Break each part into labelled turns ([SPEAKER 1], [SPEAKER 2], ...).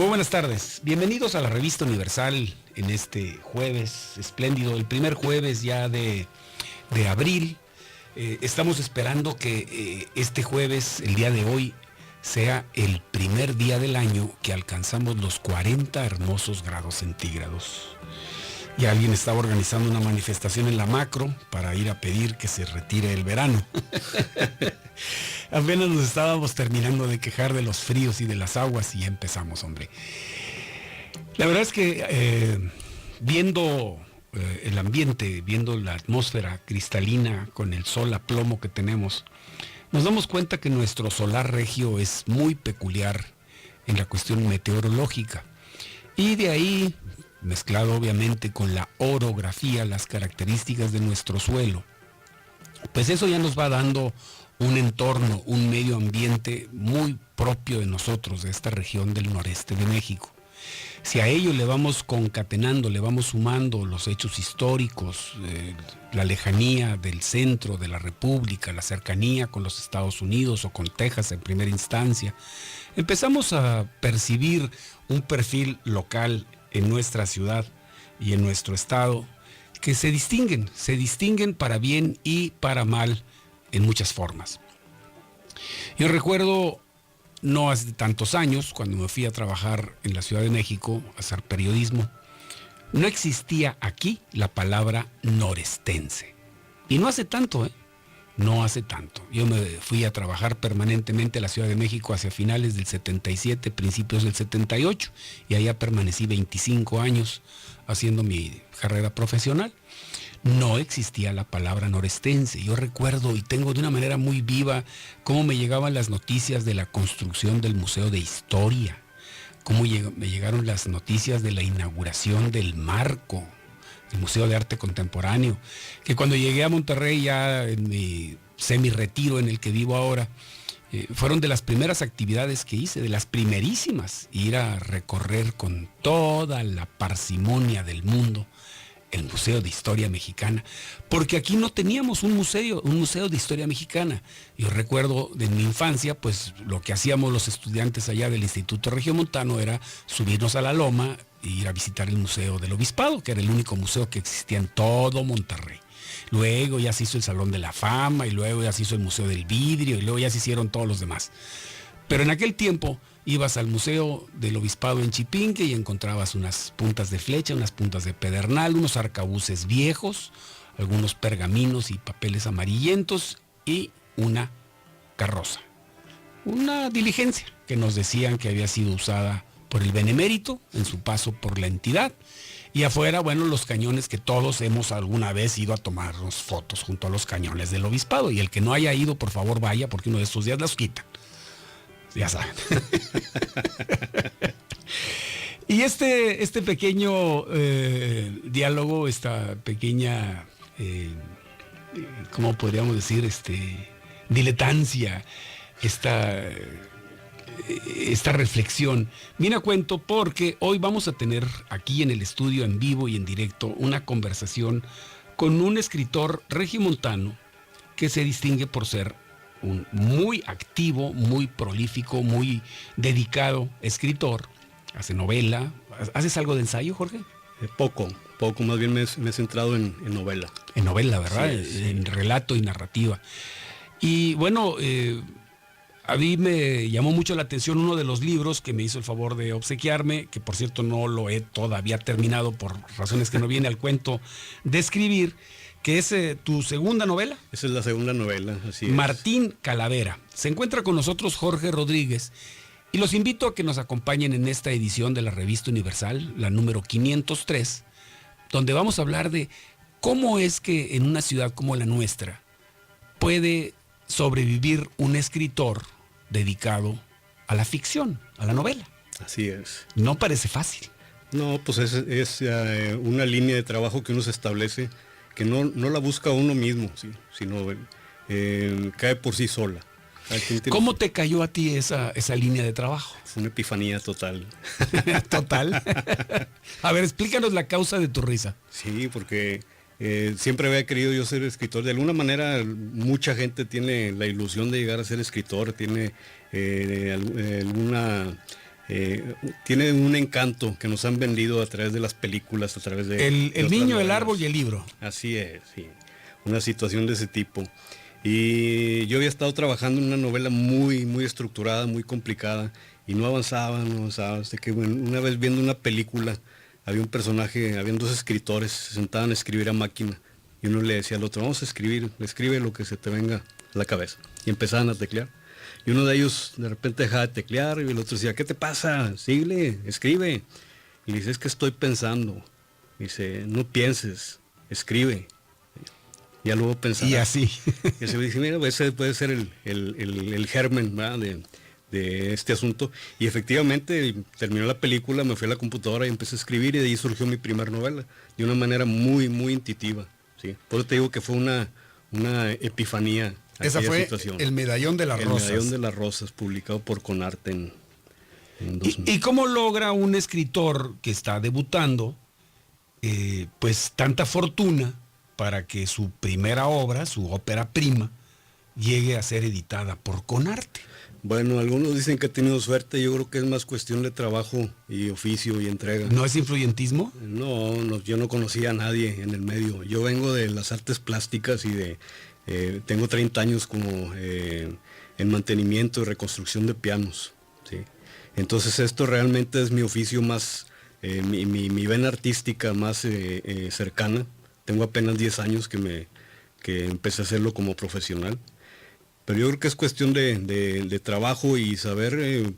[SPEAKER 1] Muy buenas tardes, bienvenidos a la Revista Universal en este jueves espléndido, el primer jueves ya de abril. Estamos esperando que este jueves, el día de hoy, sea el primer día del año que alcanzamos los 40 hermosos grados centígrados. Y alguien estaba organizando una manifestación en la Macro para ir a pedir que se retire el verano. Apenas nos estábamos terminando de quejar de los fríos y de las aguas y ya empezamos, hombre. La verdad es que viendo el ambiente, viendo la atmósfera cristalina con el sol a plomo que tenemos, nos damos cuenta que nuestro solar regio es muy peculiar en la cuestión meteorológica. Y de ahí, mezclado obviamente con la orografía, las características de nuestro suelo, pues eso ya nos va dando un entorno, un medio ambiente muy propio de nosotros, de esta región del noreste de México. Si a ello le vamos concatenando, le vamos sumando los hechos históricos, la lejanía del centro de la República, la cercanía con los Estados Unidos o con Texas en primera instancia, empezamos a percibir un perfil local en nuestra ciudad y en nuestro estado que se distinguen para bien y para mal en muchas formas. Yo recuerdo, no hace tantos años, cuando me fui a trabajar en la Ciudad de México a hacer periodismo, no existía aquí la palabra norestense. Y no hace tanto, no hace tanto. Yo me fui a trabajar permanentemente a la Ciudad de México hacia finales del 77, principios del 78, y allá permanecí 25 años haciendo mi carrera profesional. No existía la palabra norestense. Yo recuerdo y tengo de una manera muy viva cómo me llegaban las noticias de la construcción del Museo de Historia, cómo me llegaron las noticias de la inauguración del Marco, el Museo de Arte Contemporáneo, que cuando llegué a Monterrey ya en mi semi-retiro en el que vivo ahora, fueron de las primeras actividades que hice, de las primerísimas, ir a recorrer con toda la parsimonia del mundo el Museo de Historia Mexicana, porque aquí no teníamos un museo de historia mexicana. Yo recuerdo de mi infancia, pues lo que hacíamos los estudiantes allá del Instituto Regiomontano era subirnos a la loma e ir a visitar el Museo del Obispado, que era el único museo que existía en todo Monterrey. Luego ya se hizo el Salón de la Fama, y luego ya se hizo el Museo del Vidrio, y luego ya se hicieron todos los demás. Pero en aquel tiempo ibas al Museo del Obispado en Chipinque y encontrabas unas puntas de flecha, unas puntas de pedernal, unos arcabuces viejos, algunos pergaminos y papeles amarillentos y una carroza. Una diligencia que nos decían que había sido usada por el benemérito en su paso por la entidad. Y afuera, bueno, los cañones que todos hemos alguna vez ido a tomarnos fotos junto a los cañones del Obispado. Y el que no haya ido, por favor vaya, porque uno de estos días los quitan. Ya saben. Y este pequeño diálogo, esta pequeña, ¿cómo podríamos decir? Diletancia, esta reflexión, viene a cuento porque hoy vamos a tener aquí en el estudio, en vivo y en directo, una conversación con un escritor regiomontano que se distingue por ser un muy activo, muy prolífico, muy dedicado escritor. Hace novela. ¿Haces algo de ensayo, Jorge?
[SPEAKER 2] Poco, más bien me he centrado en novela.
[SPEAKER 1] En novela, ¿verdad?
[SPEAKER 2] Sí.
[SPEAKER 1] En relato y narrativa. Y bueno, a mí me llamó mucho la atención uno de los libros que me hizo el favor de obsequiarme, que por cierto no lo he todavía terminado por razones que no viene al cuento de escribir, que es tu segunda novela.
[SPEAKER 2] Esa es la segunda novela, así es.
[SPEAKER 1] Martín Calavera. Se encuentra con nosotros Jorge Rodríguez y los invito a que nos acompañen en esta edición de la Revista Universal, la número 503, donde vamos a hablar de cómo es que en una ciudad como la nuestra puede sobrevivir un escritor dedicado a la ficción, a la novela.
[SPEAKER 2] Así es.
[SPEAKER 1] No parece fácil.
[SPEAKER 2] No, pues es una línea de trabajo que uno se establece, que no la busca uno mismo, ¿sí? Sino cae por sí sola.
[SPEAKER 1] ¿Cómo te cayó a ti esa línea de trabajo?
[SPEAKER 2] Fue una epifanía total.
[SPEAKER 1] Total. A ver, explícanos la causa de tu risa.
[SPEAKER 2] Sí, porque siempre había querido yo ser escritor. De alguna manera, mucha gente tiene la ilusión de llegar a ser escritor, tiene alguna tiene un encanto que nos han vendido a través de las películas, a través de...
[SPEAKER 1] El niño, el árbol y el libro.
[SPEAKER 2] Así es, sí. Una situación de ese tipo. Y yo había estado trabajando en una novela muy, muy estructurada, muy complicada, y no avanzaba. Hasta que una vez viendo una película, había un personaje, habían dos escritores, se sentaban a escribir a máquina, y uno le decía al otro, vamos a escribir, escribe lo que se te venga a la cabeza. Y empezaban a teclear. Y uno de ellos de repente dejaba de teclear, y el otro decía, ¿qué te pasa? Síguele, escribe. Y dice, es que estoy pensando. Dice, no pienses, escribe. Ya luego pensaba.
[SPEAKER 1] Y así.
[SPEAKER 2] Y se dice, mira, ese puede ser el germen, ¿verdad? De este asunto. Y efectivamente terminó la película, me fui a la computadora y empecé a escribir, y de ahí surgió mi primera novela, de una manera muy, muy intuitiva. ¿Sí? Por eso te digo que fue una epifanía.
[SPEAKER 1] Esa fue
[SPEAKER 2] situación.
[SPEAKER 1] El Medallón de las Rosas.
[SPEAKER 2] El Medallón de las Rosas, publicado por Conarte en
[SPEAKER 1] ¿Y cómo logra un escritor que está debutando pues tanta fortuna para que su primera obra, su ópera prima, llegue a ser editada por Conarte?
[SPEAKER 2] Bueno, algunos dicen que ha tenido suerte, yo creo que es más cuestión de trabajo y oficio y entrega.
[SPEAKER 1] ¿No es influyentismo?
[SPEAKER 2] No, yo no conocía a nadie en el medio. Yo vengo de las artes plásticas y tengo 30 años como en mantenimiento y reconstrucción de pianos. ¿Sí? Entonces esto realmente es mi oficio más, mi vena artística más cercana. Tengo apenas 10 años que empecé a hacerlo como profesional. Pero yo creo que es cuestión de trabajo y saber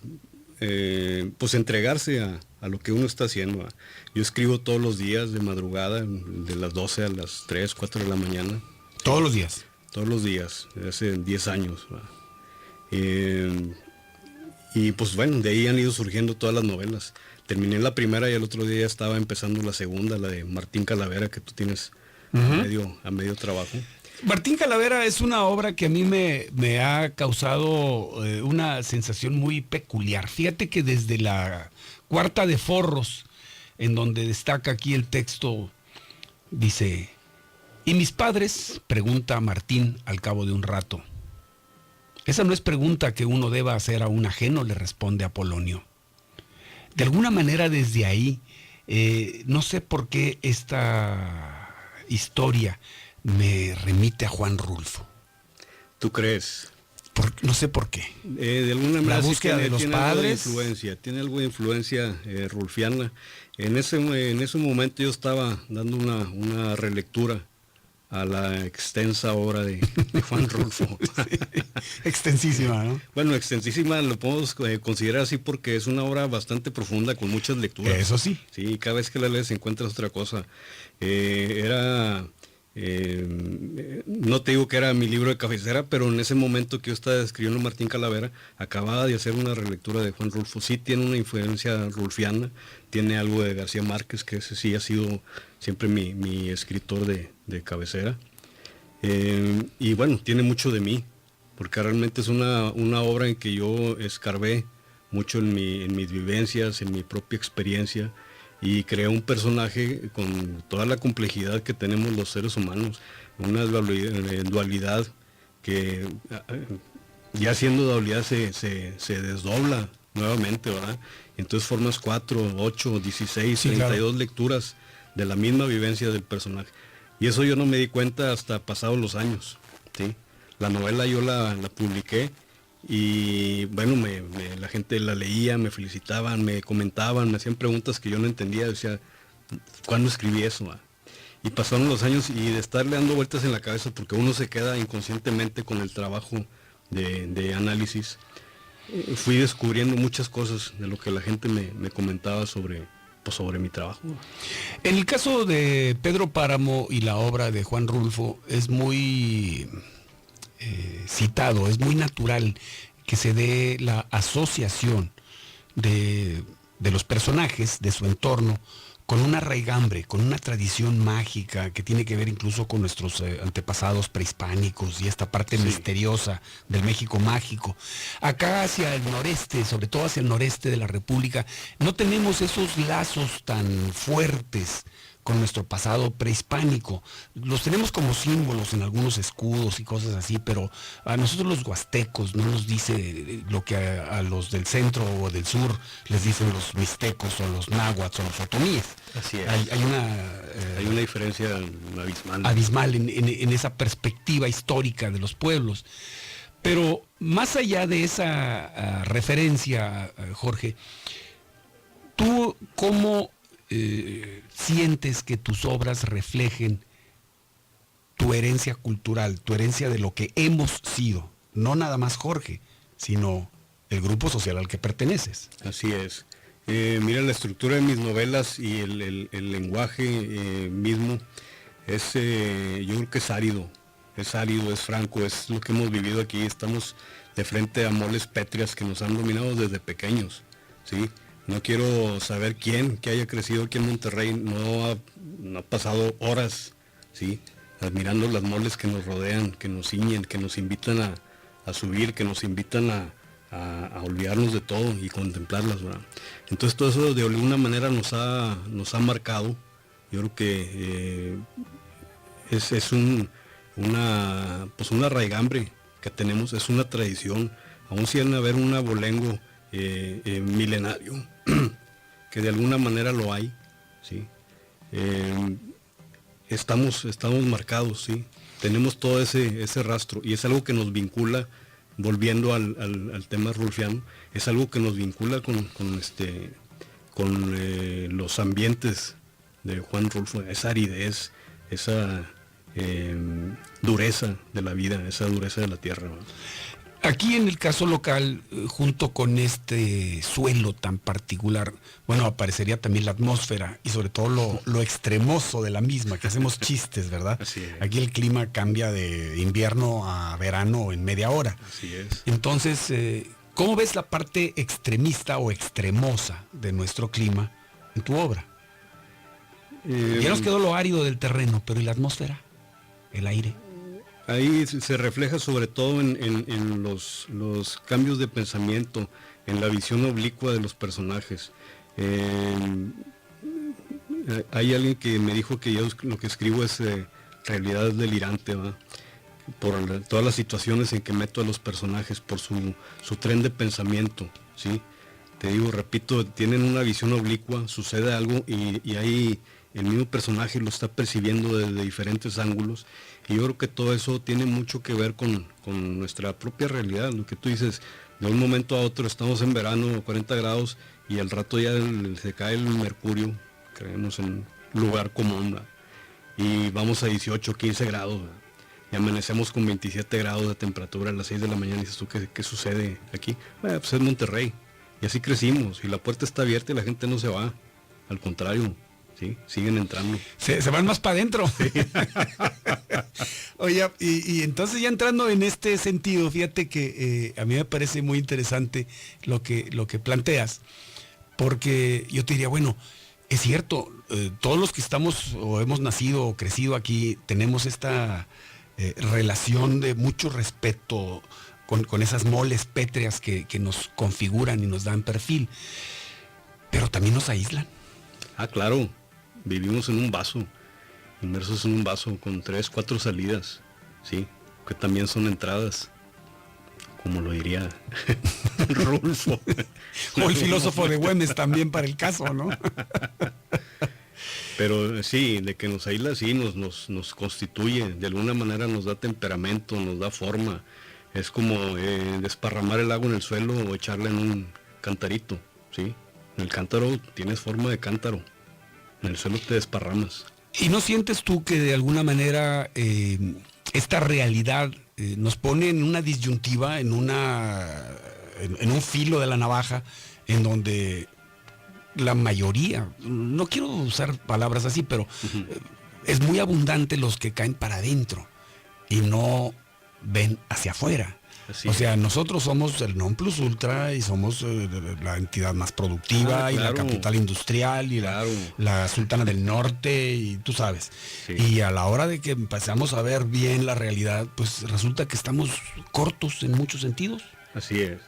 [SPEAKER 2] pues entregarse a lo que uno está haciendo. Yo escribo todos los días de madrugada, de las 12 a las 3, 4 de la mañana.
[SPEAKER 1] ¿Todos los días?
[SPEAKER 2] Todos los días, hace 10 años. Y pues bueno, de ahí han ido surgiendo todas las novelas. Terminé la primera y el otro día ya estaba empezando la segunda, la de Martín Calavera, que tú tienes a medio trabajo.
[SPEAKER 1] Martín Calavera es una obra que a mí me ha causado una sensación muy peculiar. Fíjate que desde la cuarta de Forros, en donde destaca aquí el texto, dice, ¿y mis padres? Pregunta Martín al cabo de un rato. Esa no es pregunta que uno deba hacer a un ajeno, le responde Apolonio. De alguna manera desde ahí, no sé por qué esta historia me remite a Juan Rulfo.
[SPEAKER 2] ¿Tú crees?
[SPEAKER 1] No sé por qué.
[SPEAKER 2] De alguna manera
[SPEAKER 1] la búsqueda de los padres.
[SPEAKER 2] Tiene algo de influencia rulfiana. En ese momento yo estaba dando una relectura a la extensa obra de Juan Rulfo.
[SPEAKER 1] Sí, extensísima, ¿no?
[SPEAKER 2] Bueno, extensísima lo podemos considerar así porque es una obra bastante profunda con muchas lecturas.
[SPEAKER 1] Eso sí.
[SPEAKER 2] Sí, cada vez que la lees encuentras otra cosa. No te digo que era mi libro de cabecera, pero en ese momento que yo estaba escribiendo Martín Calavera, acababa de hacer una relectura de Juan Rulfo. Sí tiene una influencia rulfiana, tiene algo de García Márquez, que ese sí ha sido siempre mi escritor de cabecera. Y bueno, tiene mucho de mí, porque realmente es una obra en que yo escarbé mucho en mis vivencias, en mi propia experiencia, y creé un personaje con toda la complejidad que tenemos los seres humanos, una dualidad que ya siendo dualidad se desdobla nuevamente, ¿verdad? Entonces formas 4, 8, 16, sí, 32 claro, lecturas de la misma vivencia del personaje. Y eso yo no me di cuenta hasta pasados los años, ¿sí? La novela yo la publiqué y bueno, la gente la leía, me felicitaban, me comentaban, me hacían preguntas que yo no entendía, decía, ¿cuándo escribí eso? Y pasaron los años y de estarle dando vueltas en la cabeza, porque uno se queda inconscientemente con el trabajo de análisis, fui descubriendo muchas cosas de lo que la gente me comentaba sobre mi trabajo.
[SPEAKER 1] En el caso de Pedro Páramo y la obra de Juan Rulfo es muy citado, es muy natural que se dé la asociación de los personajes, de su entorno, con una raigambre, con una tradición mágica que tiene que ver incluso con nuestros antepasados prehispánicos y esta parte misteriosa del México mágico. Acá hacia el noreste, sobre todo hacia el noreste de la República, no tenemos esos lazos tan fuertes con nuestro pasado prehispánico. Los tenemos como símbolos en algunos escudos y cosas así, pero a nosotros los huastecos no nos dice lo que a los del centro o del sur les dicen los mixtecos o los náhuatl o los otomíes.
[SPEAKER 2] Así es.
[SPEAKER 1] Hay
[SPEAKER 2] una diferencia abismal.
[SPEAKER 1] Abismal en esa perspectiva histórica de los pueblos. Pero más allá de esa referencia, Jorge, ¿tú cómo sientes que tus obras reflejen tu herencia cultural, tu herencia de lo que hemos sido? No nada más Jorge, sino el grupo social al que perteneces.
[SPEAKER 2] Así es. Mira, la estructura de mis novelas y el lenguaje mismo es, yo creo que es árido, es franco, es lo que hemos vivido aquí. Estamos de frente a moles pétreas que nos han dominado desde pequeños, ¿sí? No quiero saber quién que haya crecido aquí en Monterrey no ha pasado horas, ¿sí?, admirando las moles que nos rodean, que nos ciñen, que nos invitan a subir, que nos invitan a olvidarnos de todo y contemplarlas, ¿verdad? Entonces todo eso de alguna manera nos ha marcado. Yo creo que es una raigambre que tenemos, es una tradición, aún sin haber un abolengo milenario, que de alguna manera lo hay, ¿sí? Estamos marcados, ¿sí? Tenemos todo ese rastro, y es algo que nos vincula, volviendo al tema rulfiano, es algo que nos vincula con los ambientes de Juan Rulfo, esa aridez, esa dureza de la vida, esa dureza de la tierra, ¿no?
[SPEAKER 1] Aquí en el caso local, junto con este suelo tan particular, bueno, aparecería también la atmósfera y sobre todo lo extremoso de la misma, que hacemos chistes, ¿verdad?
[SPEAKER 2] Así es.
[SPEAKER 1] Aquí el clima cambia de invierno a verano en media hora.
[SPEAKER 2] Así es.
[SPEAKER 1] Entonces, ¿cómo ves la parte extremista o extremosa de nuestro clima en tu obra? Ya nos quedó lo árido del terreno, pero ¿y la atmósfera? ¿El aire?
[SPEAKER 2] Ahí se refleja sobre todo en los cambios de pensamiento, en la visión oblicua de los personajes. Hay alguien que me dijo que yo lo que escribo es realidad delirante, ¿verdad? Por todas las situaciones en que meto a los personajes, por su tren de pensamiento, ¿sí? Te digo, repito, tienen una visión oblicua, sucede algo y ahí el mismo personaje lo está percibiendo desde diferentes ángulos, y yo creo que todo eso tiene mucho que ver con nuestra propia realidad. Lo que tú dices, de un momento a otro estamos en verano, 40 grados, y al rato ya se cae el mercurio, creemos en un lugar común, ¿verdad? Y vamos a 18, 15 grados, ¿verdad? Y amanecemos con 27 grados de temperatura a las 6 de la mañana, y dices tú, ¿qué sucede aquí? Bueno, pues es Monterrey, y así crecimos, y la puerta está abierta y la gente no se va, al contrario, ¿sí? Siguen entrando.
[SPEAKER 1] Se van más para adentro. Sí. Oye, y entonces ya entrando en este sentido, fíjate que a mí me parece muy interesante lo que planteas, porque yo te diría, bueno, es cierto, todos los que estamos o hemos nacido o crecido aquí tenemos esta relación de mucho respeto con esas moles pétreas que nos configuran y nos dan perfil, pero también nos aíslan.
[SPEAKER 2] Ah, claro, vivimos en un vaso, inmersos en un vaso con 3, 4 salidas, ¿sí? Que también son entradas, como lo diría Rulfo.
[SPEAKER 1] O el filósofo de Güemes también para el caso, ¿no?
[SPEAKER 2] Pero sí, de que nos aísla, sí, nos constituye, de alguna manera nos da temperamento, nos da forma. Es como desparramar el agua en el suelo o echarla en un cantarito, ¿sí? En el cántaro tienes forma de cántaro, en el suelo te desparramas.
[SPEAKER 1] ¿Y no sientes tú que de alguna manera esta realidad nos pone en una disyuntiva, en un filo de la navaja, en donde la mayoría, no quiero usar palabras así, pero es muy abundante los que caen para adentro y no ven hacia afuera?
[SPEAKER 2] Así
[SPEAKER 1] o sea, nosotros somos el non plus ultra y somos la entidad más productiva, y la capital industrial y la sultana del norte, y tú sabes. Sí. Y a la hora de que empezamos a ver bien la realidad, pues resulta que estamos cortos en muchos sentidos.
[SPEAKER 2] Así es.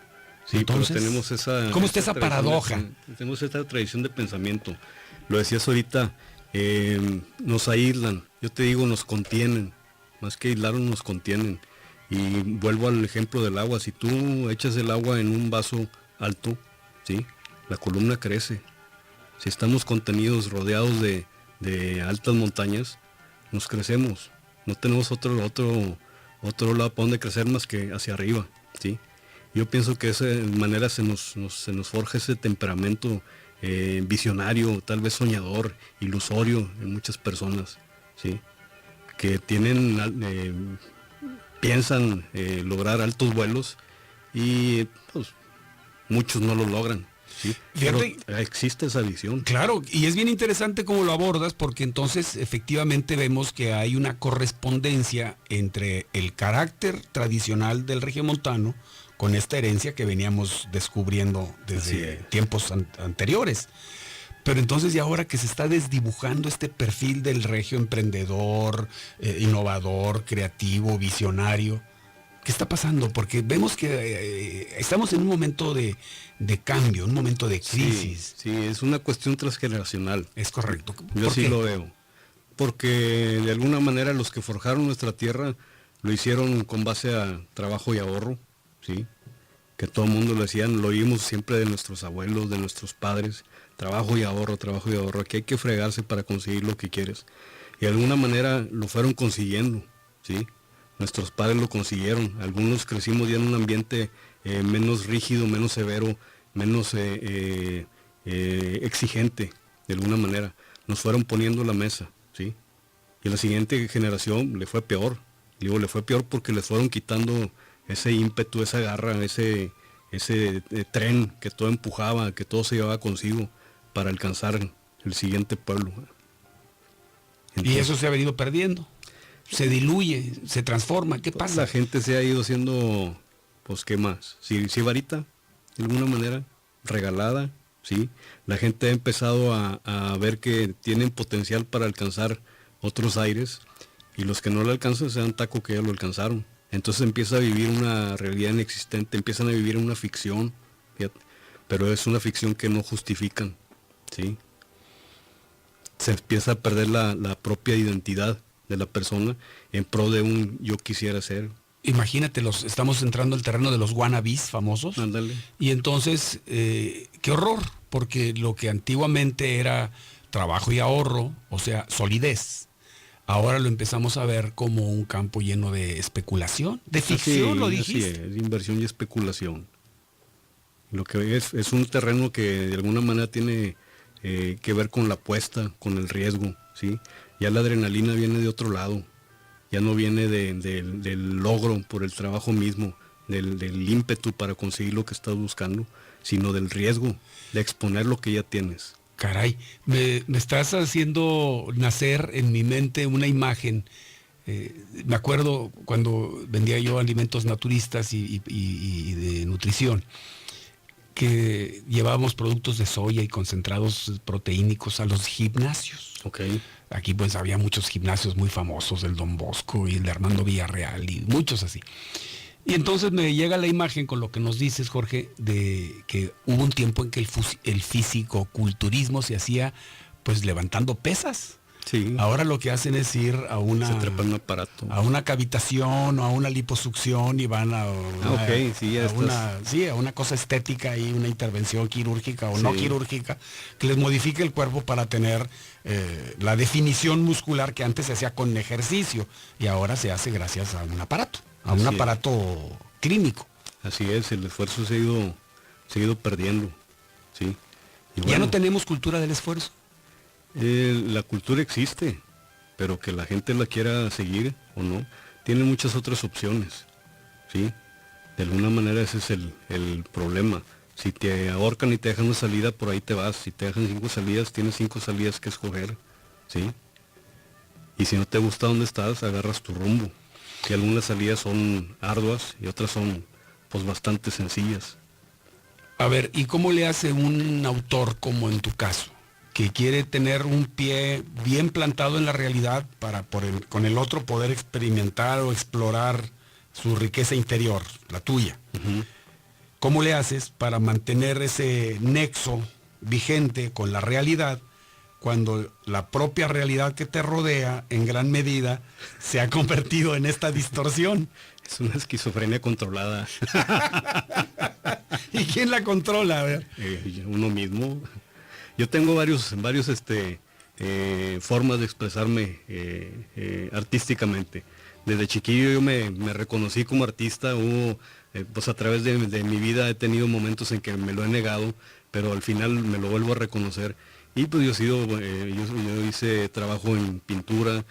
[SPEAKER 2] Sí,
[SPEAKER 1] entonces,
[SPEAKER 2] pero tenemos esa...
[SPEAKER 1] ¿cómo está esa paradoja?
[SPEAKER 2] Tenemos esta tradición de pensamiento. Lo decías ahorita, nos aíslan, yo te digo, nos contienen, más que aislarnos nos contienen. Y vuelvo al ejemplo del agua, si tú echas el agua en un vaso alto, ¿sí? La columna crece. Si estamos contenidos, rodeados de altas montañas, nos crecemos. No tenemos otro lado para donde crecer más que hacia arriba, ¿sí? Yo pienso que de esa manera se nos forja ese temperamento visionario, tal vez soñador, ilusorio en muchas personas, ¿sí? Que piensan lograr altos vuelos y pues, muchos no lo logran. Sí,
[SPEAKER 1] Fíjate,
[SPEAKER 2] pero existe esa visión.
[SPEAKER 1] claro, y es bien interesante cómo lo abordas, porque entonces efectivamente vemos que hay una correspondencia entre el carácter tradicional del regiomontano con esta herencia que veníamos descubriendo desde tiempos anteriores. Pero entonces, y ahora que se está desdibujando este perfil del regio emprendedor, innovador, creativo, visionario, ¿qué está pasando? Porque vemos que estamos en un momento de cambio, un momento de crisis.
[SPEAKER 2] Sí, es una cuestión transgeneracional.
[SPEAKER 1] Es correcto.
[SPEAKER 2] Yo sí lo veo. Porque de alguna manera los que forjaron nuestra tierra lo hicieron con base a trabajo y ahorro, ¿sí? Que todo el mundo lo decían, lo oímos siempre de nuestros abuelos, de nuestros padres, trabajo y ahorro, aquí hay que fregarse para conseguir lo que quieres. Y de alguna manera lo fueron consiguiendo, ¿sí? Nuestros padres lo consiguieron, algunos crecimos ya en un ambiente menos rígido, menos severo, menos exigente, de alguna manera. Nos fueron poniendo la mesa, ¿sí? Y a la siguiente generación le fue peor. Digo, le fue peor porque les fueron quitando ese ímpetu, esa garra, ese tren que todo empujaba, que todo se llevaba consigo para alcanzar el siguiente pueblo.
[SPEAKER 1] Entonces, y eso se ha venido perdiendo. Se diluye, se transforma. ¿Qué pasa?
[SPEAKER 2] La gente se ha ido haciendo, pues, ¿qué más? Sí, varita, de alguna manera, regalada, ¿sí? La gente ha empezado a ver que tienen potencial para alcanzar otros aires y los que no lo alcanzan se dan taco que ya lo alcanzaron. Entonces empieza a vivir una realidad inexistente, empiezan a vivir una ficción, fíjate, pero es una ficción que no justifican, ¿sí? Se empieza a perder la propia identidad de la persona en pro de un yo quisiera ser.
[SPEAKER 1] Imagínate, estamos entrando al terreno de los wannabes famosos.
[SPEAKER 2] Ándale.
[SPEAKER 1] Y entonces, qué horror, porque lo que antiguamente era trabajo y ahorro, o sea, solidez, ahora lo empezamos a ver como un campo lleno de especulación, de ficción, lo dijiste.
[SPEAKER 2] Así es, inversión y especulación. Lo que es un terreno que de alguna manera tiene que ver con la apuesta, con el riesgo, ¿sí? Ya la adrenalina viene de otro lado, ya no viene del logro por el trabajo mismo, del ímpetu para conseguir lo que estás buscando, sino del riesgo, de exponer lo que ya tienes.
[SPEAKER 1] Caray, me estás haciendo nacer en mi mente una imagen. Me acuerdo cuando vendía yo alimentos naturistas y de nutrición, que llevábamos productos de soya y concentrados proteínicos a los gimnasios.
[SPEAKER 2] Okay.
[SPEAKER 1] Aquí pues había muchos gimnasios muy famosos, el Don Bosco y el de Armando Villarreal y muchos así. Y entonces me llega la imagen con lo que nos dices, Jorge, de que hubo un tiempo en que el fisicoculturismo se hacía pues levantando pesas.
[SPEAKER 2] Sí.
[SPEAKER 1] Ahora lo que hacen es ir a
[SPEAKER 2] se trepan un aparato,
[SPEAKER 1] a una cavitación o a una liposucción y van a una cosa estética y una intervención quirúrgica o no quirúrgica que les modifique el cuerpo para tener la definición muscular que antes se hacía con ejercicio y ahora se hace gracias a un aparato. A un aparato clínico.
[SPEAKER 2] Así es, el esfuerzo se ha ido perdiendo, ¿sí? Y bueno,
[SPEAKER 1] ya no tenemos cultura del esfuerzo.
[SPEAKER 2] La cultura existe, pero que la gente la quiera seguir o no, tiene muchas otras opciones, ¿sí? De alguna manera ese es el problema. Si te ahorcan y te dejan una salida, por ahí te vas. Si te dejan 5 salidas, tienes 5 salidas que escoger, ¿sí? Y si no te gusta dónde estás, agarras tu rumbo. Y algunas salidas son arduas y otras son pues bastante sencillas.
[SPEAKER 1] A ver, ¿y cómo le hace un autor como en tu caso, que quiere tener un pie bien plantado en la realidad para con el otro poder experimentar o explorar su riqueza interior, la tuya?
[SPEAKER 2] Uh-huh.
[SPEAKER 1] ¿Cómo le haces para mantener ese nexo vigente con la realidad, cuando la propia realidad que te rodea en gran medida se ha convertido en esta distorsión.
[SPEAKER 2] Es una esquizofrenia controlada.
[SPEAKER 1] ¿Y quién la controla? A ver.
[SPEAKER 2] Uno mismo. Yo tengo varios formas de expresarme artísticamente. Desde chiquillo yo me reconocí como artista. Pues a través de mi vida he tenido momentos en que me lo he negado, pero al final me lo vuelvo a reconocer. Y pues yo hice trabajo en pintura,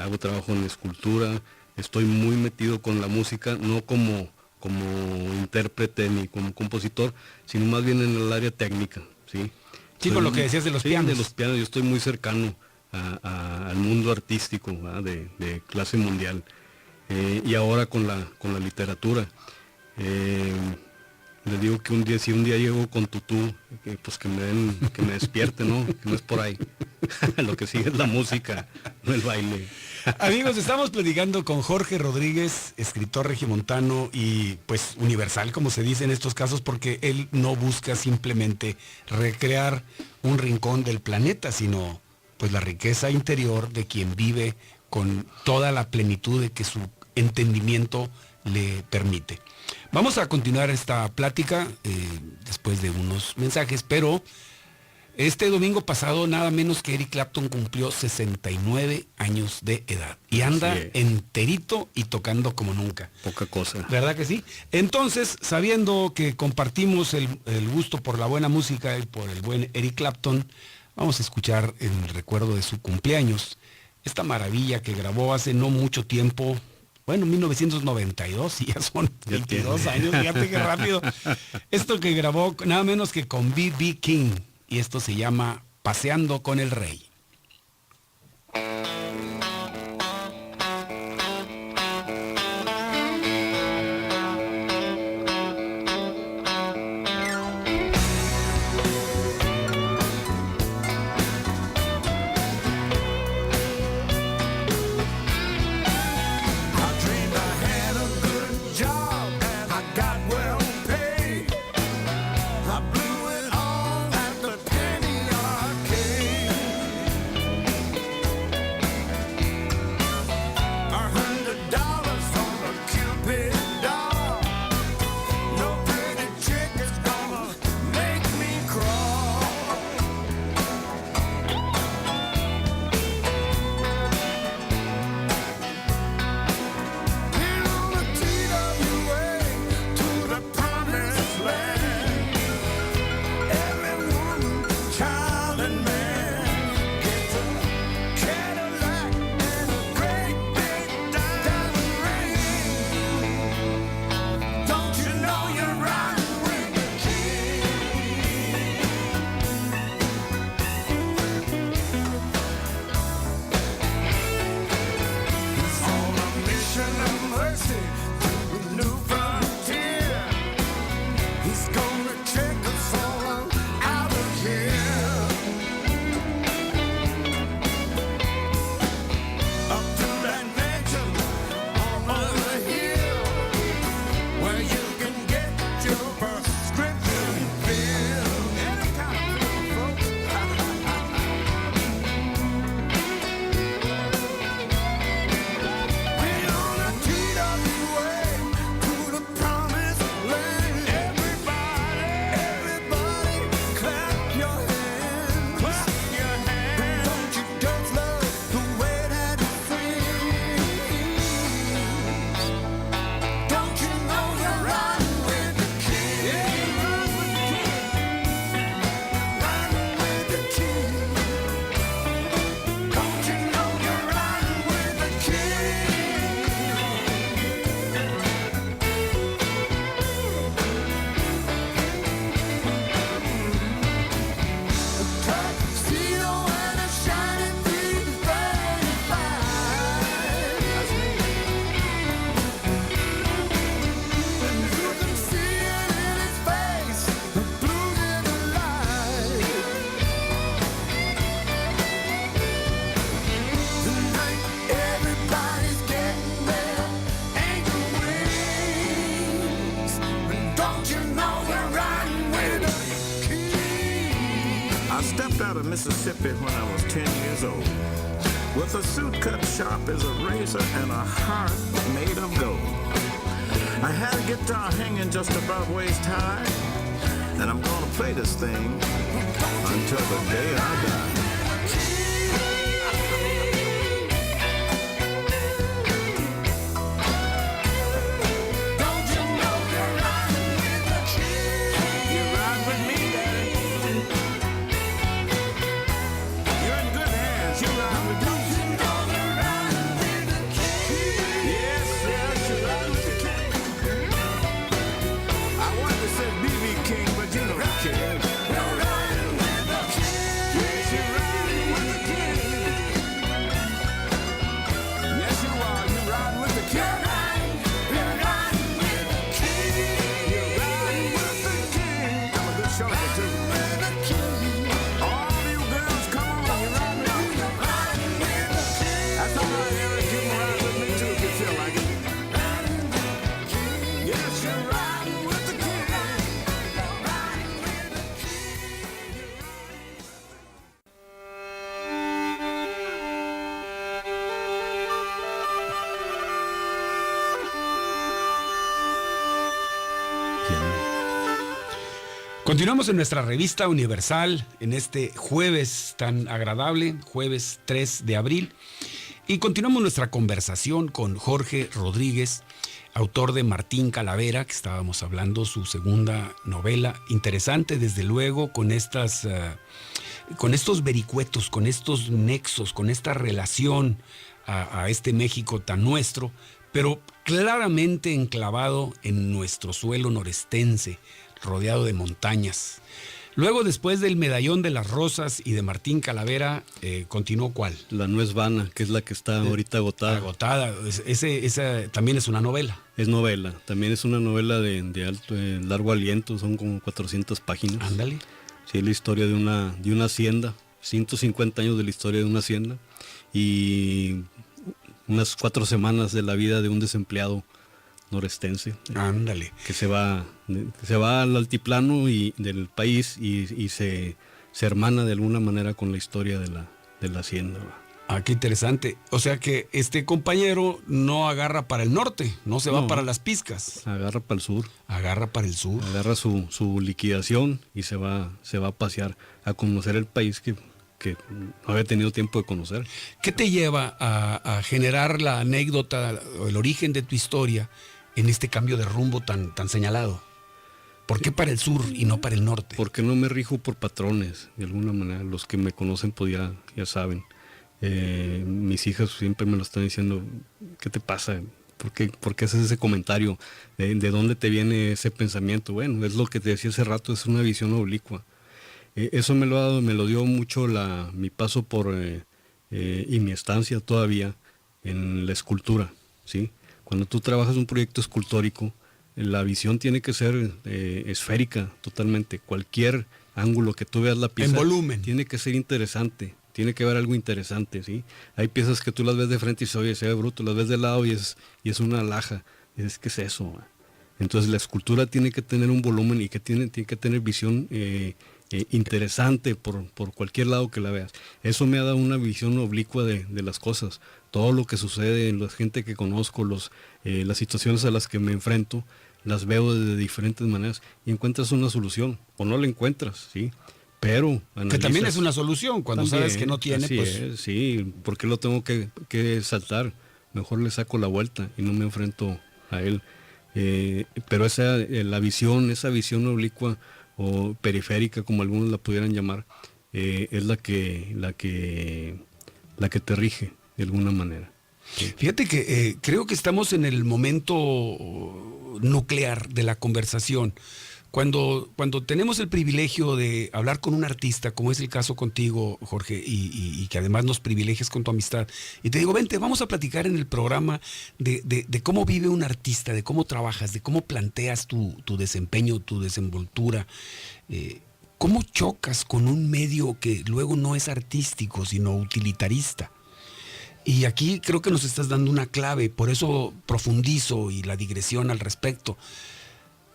[SPEAKER 2] hago trabajo en escultura, estoy muy metido con la música, no como intérprete ni como compositor, sino más bien en el área técnica, ¿sí?
[SPEAKER 1] Sí, con lo que decías de los pianos.
[SPEAKER 2] De los pianos, yo estoy muy cercano al mundo artístico, de clase mundial. Y ahora con la literatura. Les digo que si un día llego con tutú, pues que me despierte, ¿no? Que no es por ahí. Lo que sigue es la música, no el baile.
[SPEAKER 1] Amigos, estamos platicando con Jorge Rodríguez, escritor regiomontano y pues universal, como se dice en estos casos, porque él no busca simplemente recrear un rincón del planeta, sino pues la riqueza interior de quien vive con toda la plenitud de que su entendimiento le permite. Vamos a continuar esta plática después de unos mensajes, pero este domingo pasado nada menos que Eric Clapton cumplió 69 años de edad y anda enterito y tocando como nunca.
[SPEAKER 2] Poca cosa.
[SPEAKER 1] ¿Verdad que sí? Entonces, sabiendo que compartimos el gusto por la buena música y por el buen Eric Clapton, vamos a escuchar en recuerdo de su cumpleaños esta maravilla que grabó hace no mucho tiempo. Bueno, 1992, y ya son 22 años, fíjate qué rápido. Esto que grabó nada menos que con B.B. King, y esto se llama Paseando con el Rey.
[SPEAKER 3] I stepped out of Mississippi when I was 10 years old, with a suit cut sharp as a razor and a heart made of gold. I had a guitar hanging just above waist high, and I'm gonna play this thing until the day I die.
[SPEAKER 1] Continuamos en nuestra revista Universal en este jueves tan agradable, jueves 3 de abril, y continuamos nuestra conversación con Jorge Rodríguez, autor de Martín Calavera, que estábamos hablando, su segunda novela, interesante desde luego, con estos vericuetos, con estos nexos, con esta relación a este México tan nuestro, pero claramente enclavado en nuestro suelo norestense, rodeado de montañas. Luego, después del Medallón de las Rosas y de Martín Calavera, continuó ¿cuál?
[SPEAKER 2] La Nuez Vana, que es la que está ahorita agotada.
[SPEAKER 1] Agotada. Esa también es una novela.
[SPEAKER 2] Es novela. También es una novela de largo aliento. Son como 400 páginas.
[SPEAKER 1] Ándale.
[SPEAKER 2] Sí, es la historia de una hacienda. 150 años de la historia de una hacienda. Y unas 4 semanas de la vida de un desempleado norestense.
[SPEAKER 1] Ándale.
[SPEAKER 2] Que se va al altiplano del país y se hermana de alguna manera con la historia de la hacienda.
[SPEAKER 1] Ah, qué interesante. O sea que este compañero no agarra para el norte, no se va para las Piscas.
[SPEAKER 2] Agarra para el sur.
[SPEAKER 1] Agarra para el sur.
[SPEAKER 2] Agarra su liquidación y se va a pasear, a conocer el país que no había tenido tiempo de conocer.
[SPEAKER 1] ¿Qué te lleva a generar la anécdota o el origen de tu historia en este cambio de rumbo tan señalado? ¿Por qué para el sur y no para el norte? Porque
[SPEAKER 2] no me rijo por patrones, de alguna manera. Los que me conocen pues ya saben. Mis hijas siempre me lo están diciendo, ¿qué te pasa? ¿Por qué haces ese comentario? ¿De dónde te viene ese pensamiento? Bueno, es lo que te decía hace rato, es una visión oblicua. Eso me lo dio mucho mi paso y mi estancia todavía en la escultura, ¿sí? Cuando tú trabajas un proyecto escultórico, la visión tiene que ser esférica totalmente. Cualquier ángulo que tú veas la pieza,
[SPEAKER 1] en volumen,
[SPEAKER 2] tiene que ser interesante, tiene que haber algo interesante, ¿sí? Hay piezas que tú las ves de frente y se ve bruto, las ves de lado y es una alhaja. ¿Qué es eso? Entonces la escultura tiene que tener un volumen y tiene que tener visión interesante por cualquier lado que la veas. Eso me ha dado una visión oblicua de las cosas. Todo lo que sucede en la gente que conozco, las situaciones a las que me enfrento, las veo de diferentes maneras y encuentras una solución, o no la encuentras, ¿sí? Pero
[SPEAKER 1] que también es una solución, cuando sabes que no tiene, pues...
[SPEAKER 2] Sí, ¿por qué lo tengo que saltar? Mejor le saco la vuelta y no me enfrento a él. Pero esa visión oblicua o periférica, como algunos la pudieran llamar, es la que te rige de alguna manera. Sí.
[SPEAKER 1] Fíjate que creo que estamos en el momento nuclear de la conversación. Cuando tenemos el privilegio de hablar con un artista, como es el caso contigo, Jorge, y que además nos privilegias con tu amistad, y te digo, vente, vamos a platicar en el programa de cómo vive un artista, de cómo trabajas, de cómo planteas tu desempeño, tu desenvoltura, cómo chocas con un medio que luego no es artístico, sino utilitarista. Y aquí creo que nos estás dando una clave, por eso profundizo y la digresión al respecto.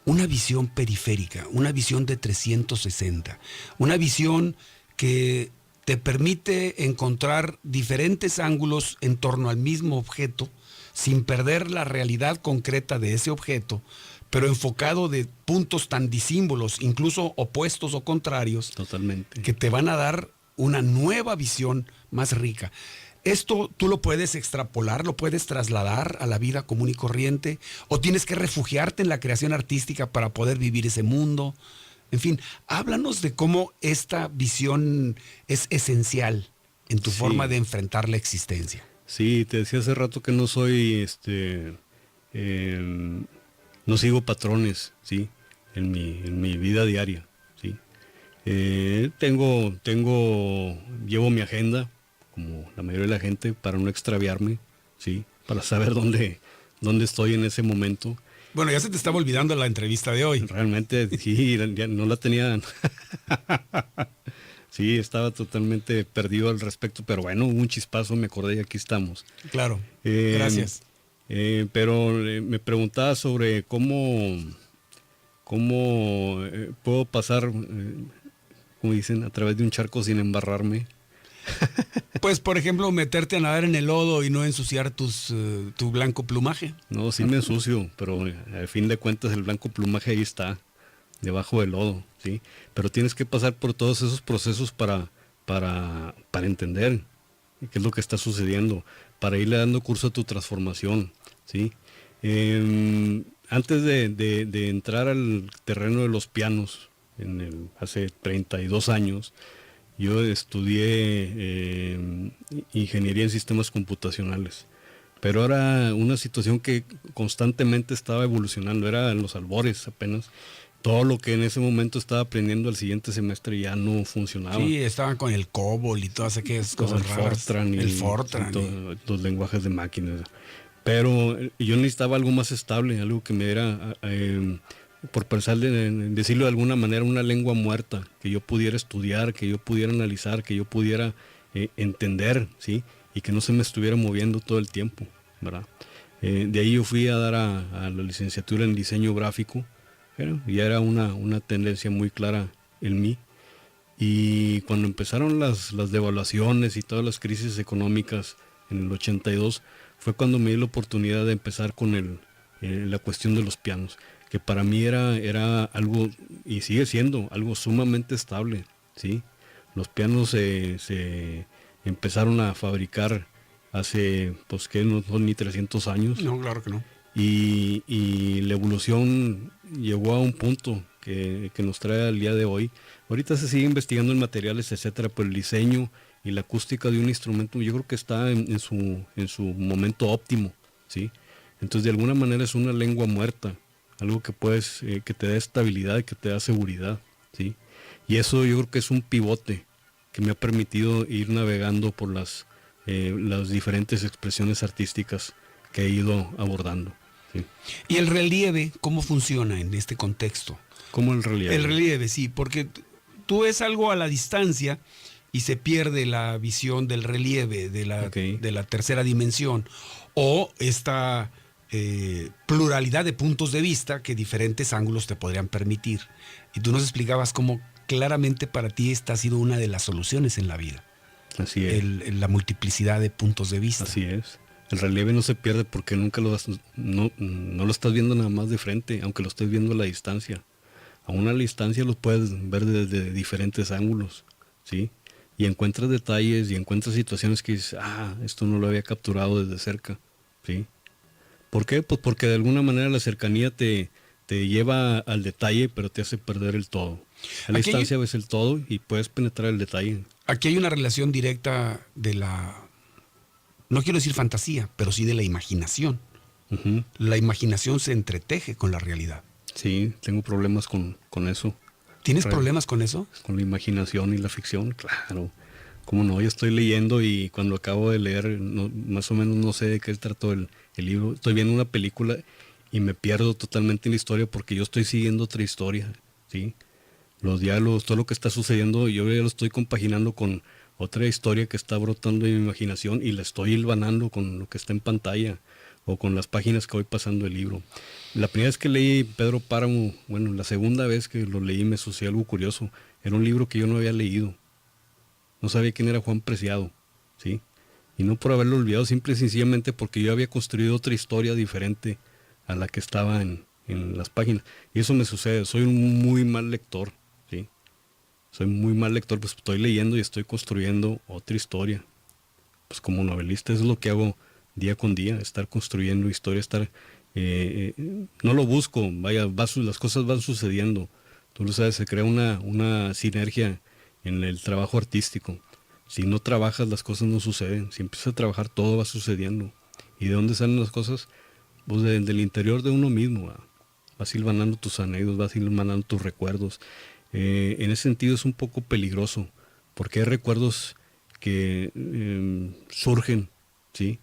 [SPEAKER 1] Una visión periférica, una visión de 360, una visión que te permite encontrar diferentes ángulos en torno al mismo objeto sin perder la realidad concreta de ese objeto, pero enfocado de puntos tan disímbolos, incluso opuestos o contrarios,
[SPEAKER 2] Totalmente.
[SPEAKER 1] que te van a dar una nueva visión más rica. Esto tú lo puedes extrapolar, lo puedes trasladar a la vida común y corriente, o tienes que refugiarte en la creación artística para poder vivir ese mundo. En fin, háblanos de cómo esta visión es esencial en tu forma de enfrentar la existencia.
[SPEAKER 2] Sí, te decía hace rato que no soy, no sigo patrones, ¿sí? En mi vida diaria, ¿sí? Llevo mi agenda, como la mayoría de la gente, para no extraviarme, ¿sí? Para saber dónde estoy en ese momento.
[SPEAKER 1] Bueno, ya se te estaba olvidando la entrevista de hoy.
[SPEAKER 2] Realmente, sí, ya no la tenía. Sí, estaba totalmente perdido al respecto, pero bueno, hubo un chispazo, me acordé y aquí estamos.
[SPEAKER 1] Claro, gracias.
[SPEAKER 2] Pero me preguntaba sobre cómo puedo pasar, como dicen, a través de un charco sin embarrarme.
[SPEAKER 1] Pues, por ejemplo, meterte a nadar en el lodo y no ensuciar tu blanco plumaje.
[SPEAKER 2] No, sí me ensucio, pero al fin de cuentas el blanco plumaje ahí está, debajo del lodo, ¿sí? Pero tienes que pasar por todos esos procesos para entender qué es lo que está sucediendo, para irle dando curso a tu transformación, ¿sí? Antes de entrar al terreno de los pianos, hace 32 años, yo estudié ingeniería en sistemas computacionales, pero era una situación que constantemente estaba evolucionando, era en los albores apenas. Todo lo que en ese momento estaba aprendiendo al siguiente semestre ya no funcionaba.
[SPEAKER 1] Sí, estaban con el COBOL y todas aquellas cosas raras.
[SPEAKER 2] El Fortran. Los lenguajes de máquinas. Pero yo necesitaba algo más estable, algo que me diera, por pensar, decirlo de alguna manera, una lengua muerta, que yo pudiera estudiar, que yo pudiera analizar, que yo pudiera entender, ¿sí? Y que no se me estuviera moviendo todo el tiempo, ¿verdad? De ahí yo fui a dar a la licenciatura en diseño gráfico. Ya era una tendencia muy clara en mí. Y cuando empezaron las devaluaciones y todas las crisis económicas en el 82, fue cuando me di la oportunidad de empezar con la cuestión de los pianos, que para mí era algo, y sigue siendo, algo sumamente estable, ¿sí? Los pianos se empezaron a fabricar hace, pues que no son ni 300 años.
[SPEAKER 1] No, claro que no.
[SPEAKER 2] Y la evolución llegó a un punto que nos trae al día de hoy. Ahorita se sigue investigando en materiales, etcétera, pero el diseño y la acústica de un instrumento yo creo que está en su momento óptimo, ¿sí? Entonces de alguna manera es una lengua muerta, algo que que te da estabilidad, que te da seguridad, ¿sí? Y eso yo creo que es un pivote que me ha permitido ir navegando por las diferentes expresiones artísticas que he ido abordando. ¿Sí?
[SPEAKER 1] ¿Y el relieve cómo funciona en este contexto?
[SPEAKER 2] ¿Cómo el relieve?
[SPEAKER 1] El relieve, sí, porque tú ves algo a la distancia y se pierde la visión del relieve, de la tercera dimensión, o esta pluralidad de puntos de vista que diferentes ángulos te podrían permitir. Y tú nos explicabas cómo claramente para ti esta ha sido una de las soluciones en la vida.
[SPEAKER 2] Así es.
[SPEAKER 1] La multiplicidad de puntos de vista.
[SPEAKER 2] Así es. El relieve no se pierde porque nunca no lo estás viendo nada más de frente, aunque lo estés viendo a la distancia. Aún a la distancia los puedes ver desde diferentes ángulos, ¿sí? Y encuentras detalles y encuentras situaciones que dices, esto no lo había capturado desde cerca, ¿sí? ¿Por qué? Pues porque de alguna manera la cercanía te lleva al detalle, pero te hace perder el todo. A la distancia ves el todo y puedes penetrar el detalle.
[SPEAKER 1] Aquí hay una relación directa de no quiero decir fantasía, pero sí de la imaginación.
[SPEAKER 2] Uh-huh.
[SPEAKER 1] La imaginación se entreteje con la realidad.
[SPEAKER 2] Sí, tengo problemas con eso.
[SPEAKER 1] ¿Tienes problemas con eso?
[SPEAKER 2] Con la imaginación y la ficción, claro. Cómo no, yo estoy leyendo y cuando acabo de leer, más o menos no sé de qué trató el libro. Estoy viendo una película y me pierdo totalmente en la historia porque yo estoy siguiendo otra historia, ¿sí? Los diálogos, todo lo que está sucediendo, yo ya lo estoy compaginando con otra historia que está brotando en mi imaginación y la estoy hilvanando con lo que está en pantalla o con las páginas que voy pasando el libro. La primera vez que leí Pedro Páramo, bueno, la segunda vez que lo leí me sucedió algo curioso. Era un libro que yo no había leído, no sabía quién era Juan Preciado, ¿sí? Y no por haberlo olvidado, simple y sencillamente porque yo había construido otra historia diferente a la que estaba en las páginas. Y eso me sucede, soy un muy mal lector, ¿sí? Soy muy mal lector, pues estoy leyendo y estoy construyendo otra historia. Pues como novelista es lo que hago día con día, estar construyendo historia, estar... no lo busco, vaya, las cosas van sucediendo. Tú lo sabes, se crea una sinergia en el trabajo artístico. Si no trabajas, las cosas no suceden. Si empiezas a trabajar, todo va sucediendo. ¿Y de dónde salen las cosas? Pues del interior de uno mismo. Vas hilvanando tus anécdotas, vas hilvanando tus recuerdos. En ese sentido es un poco peligroso, porque hay recuerdos que surgen, ¿sí?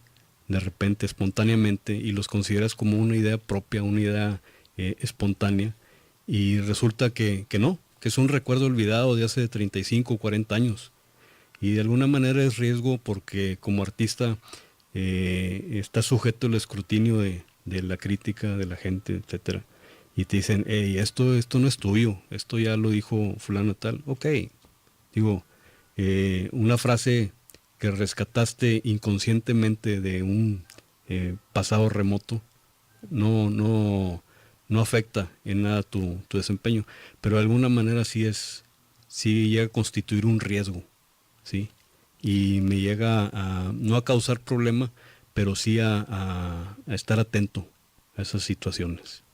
[SPEAKER 2] De repente, espontáneamente, y los consideras como una idea propia, una idea espontánea, y resulta que no, que es un recuerdo olvidado de hace 35 o 40 años. Y de alguna manera es riesgo porque como artista está sujeto al escrutinio de la crítica, de la gente, etcétera. Y te dicen, hey, esto no es tuyo, esto ya lo dijo fulano tal. Ok, digo, una frase que rescataste inconscientemente de un pasado remoto no afecta en nada tu desempeño, pero de alguna manera sí llega a constituir un riesgo, ¿sí? Y me llega no a causar problema, pero sí a estar atento a esas situaciones.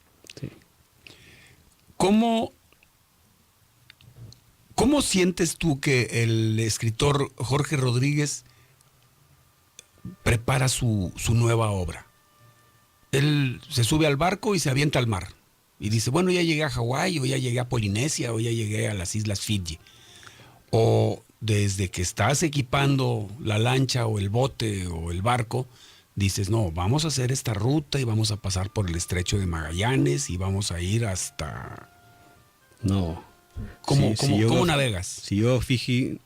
[SPEAKER 2] Sí.
[SPEAKER 1] ¿Cómo sientes tú que el escritor Jorge Rodríguez prepara su nueva obra? Él se sube al barco y se avienta al mar. Y dice, bueno, ya llegué a Hawái, o ya llegué a Polinesia, o ya llegué a las Islas Fiji. O desde que estás equipando la lancha o el bote o el barco, dices, no, vamos a hacer esta ruta y vamos a pasar por el Estrecho de Magallanes y vamos a ir hasta...
[SPEAKER 2] No.
[SPEAKER 1] ¿Cómo navegas?
[SPEAKER 2] Si yo a Fiji,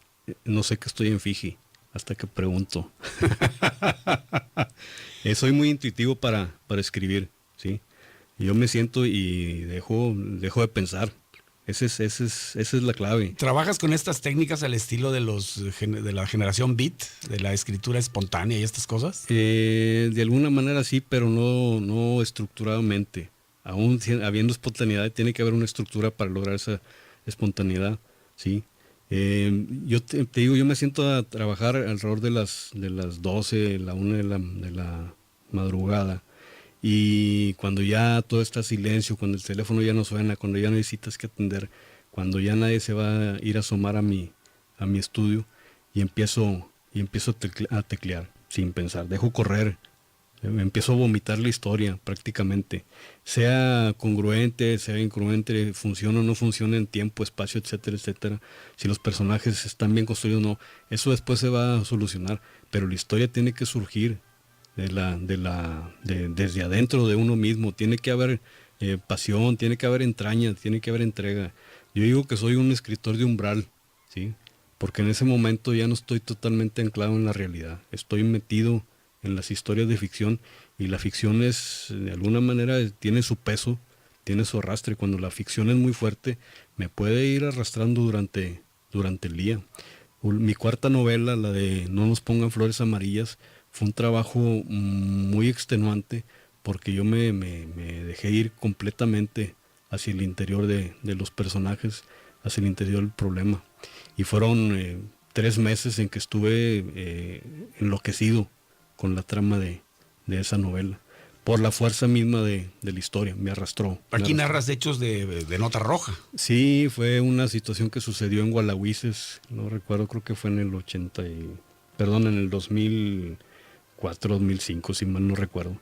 [SPEAKER 2] no sé que estoy en Fiji, hasta que pregunto. Soy muy intuitivo para escribir, ¿sí? Yo me siento y dejo de pensar. Esa es la clave.
[SPEAKER 1] ¿Trabajas con estas técnicas al estilo de la generación beat, de la escritura espontánea y estas cosas?
[SPEAKER 2] De alguna manera sí, pero no estructuradamente. Aún habiendo espontaneidad, tiene que haber una estructura para lograr esa espontaneidad, ¿sí? Yo te digo, yo me siento a trabajar alrededor de las 12, la 1 de la madrugada. Y cuando ya todo está silencio, cuando el teléfono ya no suena, cuando ya no necesitas que atender, cuando ya nadie se va a ir a asomar a mi estudio, y empiezo a teclear sin pensar, dejo correr, empiezo a vomitar la historia prácticamente, sea congruente, sea incongruente, funciona o no funciona en tiempo, espacio, etcétera, etcétera, si los personajes están bien construidos o no, eso después se va a solucionar, pero la historia tiene que surgir desde adentro de uno mismo. Tiene que haber pasión, tiene que haber entraña, tiene que haber entrega. Yo digo que soy un escritor de umbral, ¿sí? Porque en ese momento ya no estoy totalmente anclado en la realidad. Estoy metido en las historias de ficción, y la ficción de alguna manera tiene su peso, tiene su arrastre. Cuando la ficción es muy fuerte, me puede ir arrastrando durante el día. Mi cuarta novela, la de No nos pongan flores amarillas, fue un trabajo muy extenuante, porque yo me dejé ir completamente hacia el interior de los personajes, hacia el interior del problema. Y fueron 3 meses en que estuve enloquecido con la trama de esa novela, por la fuerza misma de la historia, me arrastró.
[SPEAKER 1] Aquí narras hechos de nota roja.
[SPEAKER 2] Sí, fue una situación que sucedió en Gualahuises, no recuerdo, creo que fue en el en el 2004, 2005, si mal no recuerdo.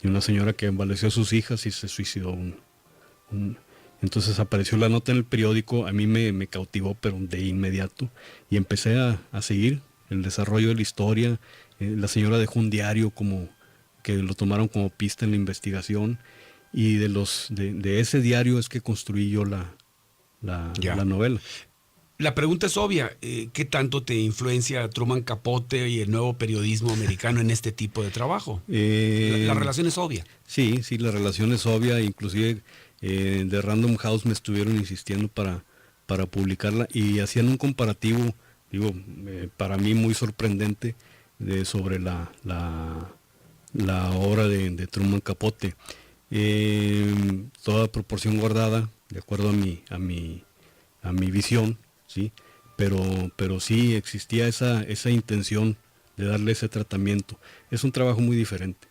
[SPEAKER 2] Y una señora que embaleció a sus hijas y se suicidó. Entonces apareció la nota en el periódico, a mí me cautivó, pero de inmediato. Y empecé a seguir el desarrollo de la historia. La señora dejó un diario que lo tomaron como pista en la investigación. Y de ese diario es que construí yo la novela.
[SPEAKER 1] La pregunta es obvia, ¿qué tanto te influencia Truman Capote y el nuevo periodismo americano en este tipo de trabajo? La relación es obvia.
[SPEAKER 2] Sí, la relación es obvia, inclusive de Random House me estuvieron insistiendo para publicarla, y hacían un comparativo digo, para mí muy sorprendente sobre la obra de Truman Capote. Toda proporción guardada, de acuerdo a mi visión, ¿sí? Pero sí existía esa intención de darle ese tratamiento. Es un trabajo muy diferente.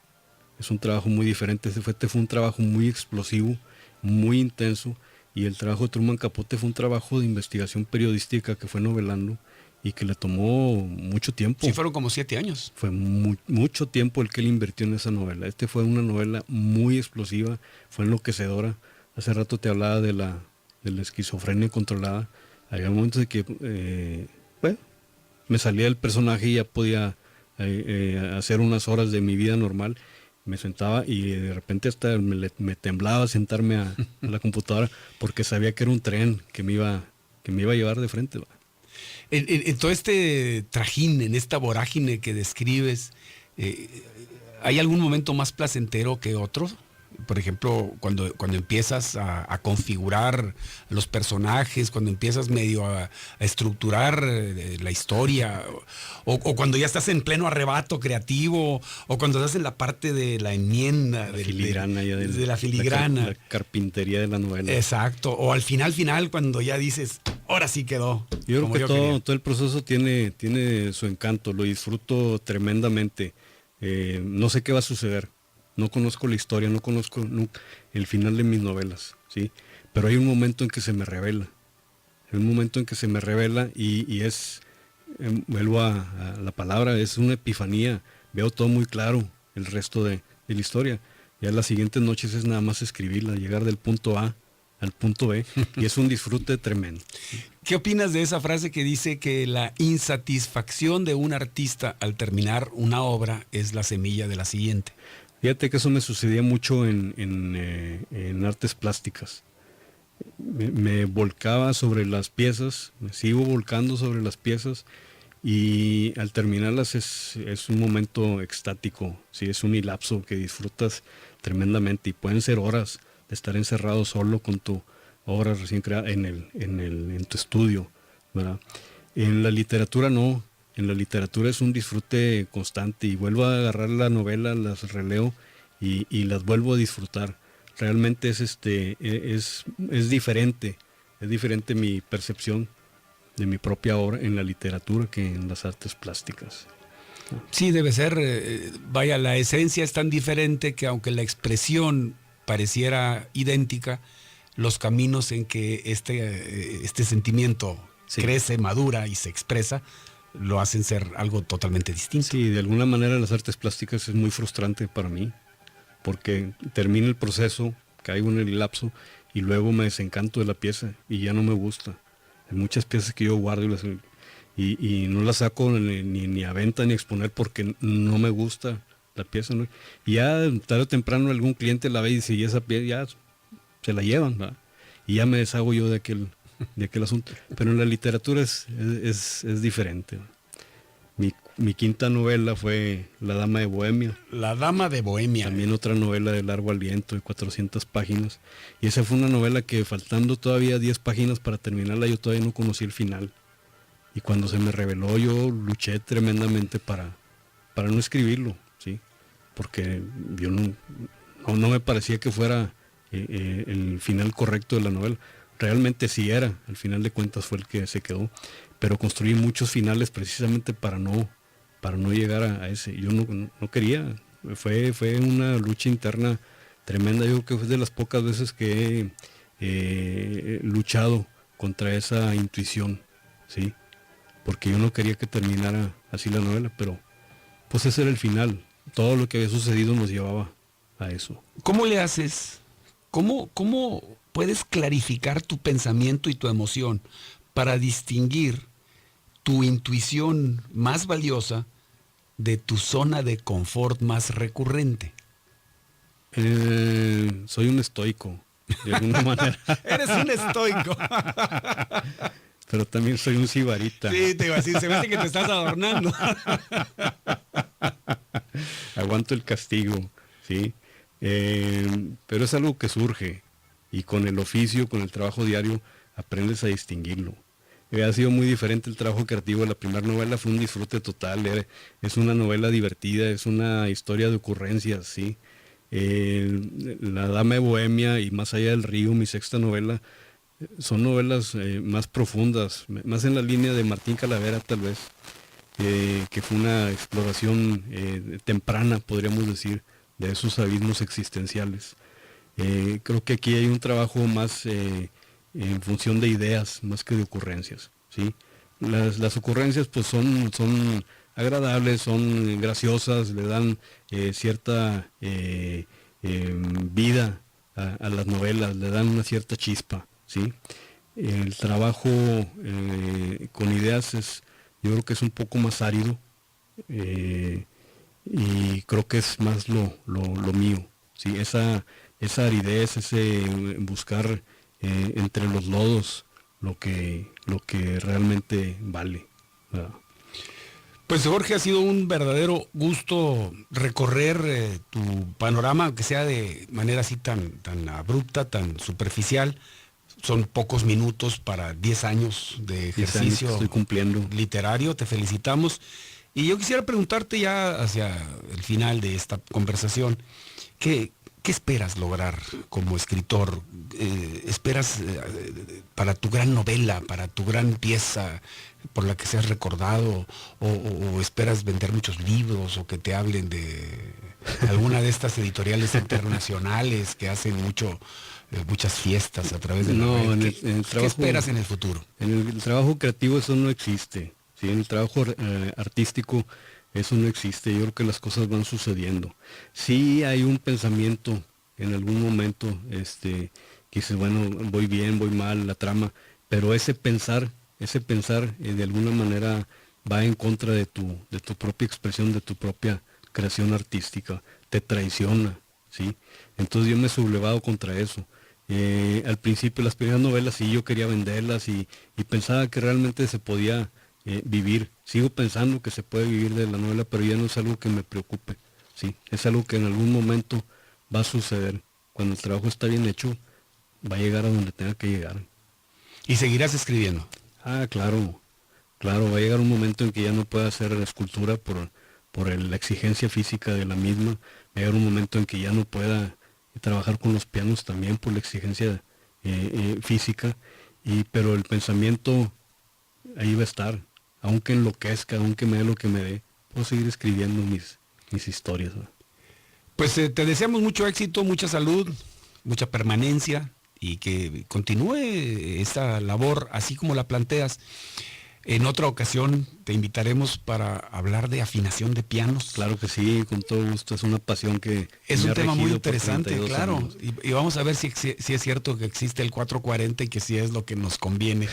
[SPEAKER 2] Este fue un trabajo muy explosivo, muy intenso, y el trabajo de Truman Capote fue un trabajo de investigación periodística que fue novelando y que le tomó mucho tiempo.
[SPEAKER 1] Sí, fueron como 7 años.
[SPEAKER 2] Fue mucho tiempo el que él invirtió en esa novela. Fue una novela muy explosiva, fue enloquecedora. Hace rato te hablaba de la esquizofrenia controlada. Había momentos de que me salía el personaje y ya podía hacer unas horas de mi vida normal. Me sentaba y de repente hasta me temblaba sentarme a la computadora porque sabía que era un tren que me iba a llevar de frente.
[SPEAKER 1] En todo este trajín, en esta vorágine que describes, ¿hay algún momento más placentero que otro? Por ejemplo, cuando empiezas a configurar los personajes, cuando empiezas medio a estructurar la historia, o cuando ya estás en pleno arrebato creativo, o cuando estás en la parte de la enmienda, de la filigrana.
[SPEAKER 2] La carpintería de la novela.
[SPEAKER 1] Exacto, o al final, cuando ya dices, ahora sí quedó.
[SPEAKER 2] Yo creo que todo el proceso tiene su encanto, lo disfruto tremendamente. No sé qué va a suceder. No conozco la historia, no conozco el final de mis novelas, ¿sí? Pero hay un momento en que se me revela. Hay un momento en que se me revela y es, vuelvo a la palabra, es una epifanía. Veo todo muy claro, el resto de la historia. Ya las siguientes noches es nada más escribirla, llegar del punto A al punto B, y es un disfrute tremendo.
[SPEAKER 1] ¿Qué opinas de esa frase que dice que la insatisfacción de un artista al terminar una obra es la semilla de la siguiente?
[SPEAKER 2] Fíjate que eso me sucedía mucho en artes plásticas. Me volcaba sobre las piezas, me sigo volcando sobre las piezas, y al terminarlas es un momento extático, ¿sí? Es un ilapso que disfrutas tremendamente, y pueden ser horas de estar encerrado solo con tu obra recién creada en tu estudio, ¿verdad? En la literatura no. En la literatura es un disfrute constante, y vuelvo a agarrar la novela, las releo y las vuelvo a disfrutar. Realmente es diferente mi percepción de mi propia obra en la literatura que en las artes plásticas.
[SPEAKER 1] Sí, debe ser, la esencia es tan diferente que aunque la expresión pareciera idéntica, los caminos en que este sentimiento crece, madura y se expresa, lo hacen ser algo totalmente distinto.
[SPEAKER 2] Sí, de alguna manera las artes plásticas es muy frustrante para mí, porque termina el proceso, caigo en el lapso y luego me desencanto de la pieza y ya no me gusta. Hay muchas piezas que yo guardo y no las saco ni a venta ni a exponer porque no me gusta la pieza, ¿no? Y ya tarde o temprano algún cliente la ve y dice, y esa pieza ya se la llevan, ¿verdad? Y ya me deshago yo de aquel asunto. Pero en la literatura es diferente. Mi quinta novela fue La Dama de Bohemia.
[SPEAKER 1] La Dama de Bohemia.
[SPEAKER 2] También otra novela de largo aliento, de 400 páginas. Y esa fue una novela que, faltando todavía 10 páginas para terminarla, yo todavía no conocí el final. Y cuando se me reveló, yo luché tremendamente para no escribirlo, ¿sí? Porque yo no me parecía que fuera el final correcto de la novela. Realmente sí era, al final de cuentas fue el que se quedó, pero construí muchos finales precisamente para no llegar a ese. Yo no quería, fue una lucha interna tremenda. Yo creo que fue de las pocas veces que he luchado contra esa intuición, ¿sí? Porque yo no quería que terminara así la novela, pero pues ese era el final. Todo lo que había sucedido nos llevaba a eso.
[SPEAKER 1] ¿Cómo le haces? ¿Cómo puedes clarificar tu pensamiento y tu emoción para distinguir tu intuición más valiosa de tu zona de confort más recurrente?
[SPEAKER 2] Soy un estoico, de alguna manera.
[SPEAKER 1] Eres un estoico.
[SPEAKER 2] Pero también soy un sibarita.
[SPEAKER 1] Sí, te iba a decir, se me hace que te estás adornando.
[SPEAKER 2] Aguanto el castigo, ¿sí? Pero es algo que surge, y con el oficio, con el trabajo diario, aprendes a distinguirlo. Ha sido muy diferente el trabajo creativo. La primera novela fue un disfrute total. Es una novela divertida, es una historia de ocurrencias, ¿sí? La Dama de Bohemia y Más allá del río, mi sexta novela, son novelas más profundas, más en la línea de Martín Calavera tal vez, que fue una exploración temprana, podríamos decir, de esos abismos existenciales. Creo que aquí hay un trabajo más en función de ideas, más que de ocurrencias, ¿sí? Las ocurrencias pues son agradables, son graciosas, le dan cierta vida a las novelas, le dan una cierta chispa, ¿sí? El trabajo con ideas yo creo que es un poco más árido, y creo que es más lo mío, ¿sí? Esa aridez, ese buscar entre los lodos lo que realmente vale, ¿verdad?
[SPEAKER 1] Pues Jorge, ha sido un verdadero gusto recorrer tu panorama, aunque sea de manera así tan abrupta, tan superficial. Son pocos minutos para 10 años de ejercicio
[SPEAKER 2] estoy cumpliendo
[SPEAKER 1] literario, te felicitamos. Y yo quisiera preguntarte ya hacia el final de esta conversación, ¿qué esperas lograr como escritor? ¿Esperas para tu gran novela, para tu gran pieza por la que seas recordado, o esperas vender muchos libros, o que te hablen de alguna de estas editoriales internacionales que hacen muchas fiestas a través de la red? ¿Qué esperas en el futuro?
[SPEAKER 2] En el trabajo creativo eso no existe, ¿sí? En el trabajo artístico eso no existe. Yo creo que las cosas van sucediendo. Sí hay un pensamiento en algún momento, que dices, bueno, voy bien, voy mal, la trama, pero ese pensar de alguna manera va en contra de tu propia expresión, de tu propia creación artística, te traiciona, ¿sí? Entonces yo me he sublevado contra eso. Al principio las primeras novelas sí yo quería venderlas y pensaba que realmente se podía vivir. Sigo pensando que se puede vivir de la novela, pero ya no es algo que me preocupe, ¿sí? Es algo que en algún momento va a suceder. Cuando el trabajo está bien hecho, va a llegar a donde tenga que llegar.
[SPEAKER 1] ¿Y seguirás escribiendo?
[SPEAKER 2] Ah, claro, va a llegar un momento en que ya no pueda hacer escultura por la exigencia física de la misma. Va a llegar un momento en que ya no pueda trabajar con los pianos también por la exigencia física, pero el pensamiento ahí va a estar, aunque enloquezca, aunque me dé lo que me dé, puedo seguir escribiendo mis historias, ¿no?
[SPEAKER 1] Pues te deseamos mucho éxito, mucha salud, mucha permanencia, y que continúe esta labor así como la planteas. En otra ocasión te invitaremos para hablar de afinación de pianos.
[SPEAKER 2] Claro que sí, con todo gusto. Es una pasión que
[SPEAKER 1] es un tema muy interesante,
[SPEAKER 2] 32
[SPEAKER 1] claro.
[SPEAKER 2] años.
[SPEAKER 1] Y vamos a ver si es cierto que existe el 440 y que sí es lo que nos conviene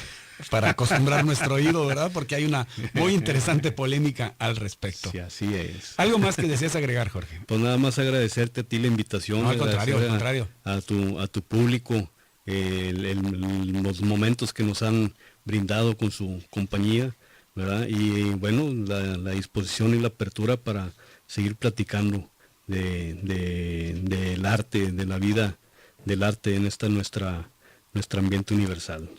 [SPEAKER 1] para acostumbrar nuestro oído, ¿verdad? Porque hay una muy interesante polémica al respecto.
[SPEAKER 2] Sí, así es.
[SPEAKER 1] ¿Algo más que deseas agregar, Jorge?
[SPEAKER 2] Pues nada más agradecerte a ti la invitación.
[SPEAKER 1] No, al contrario.
[SPEAKER 2] A tu público los momentos que nos han brindado con su compañía, ¿verdad? Y bueno, la disposición y la apertura para seguir platicando del arte, de la vida del arte en nuestro ambiente universal.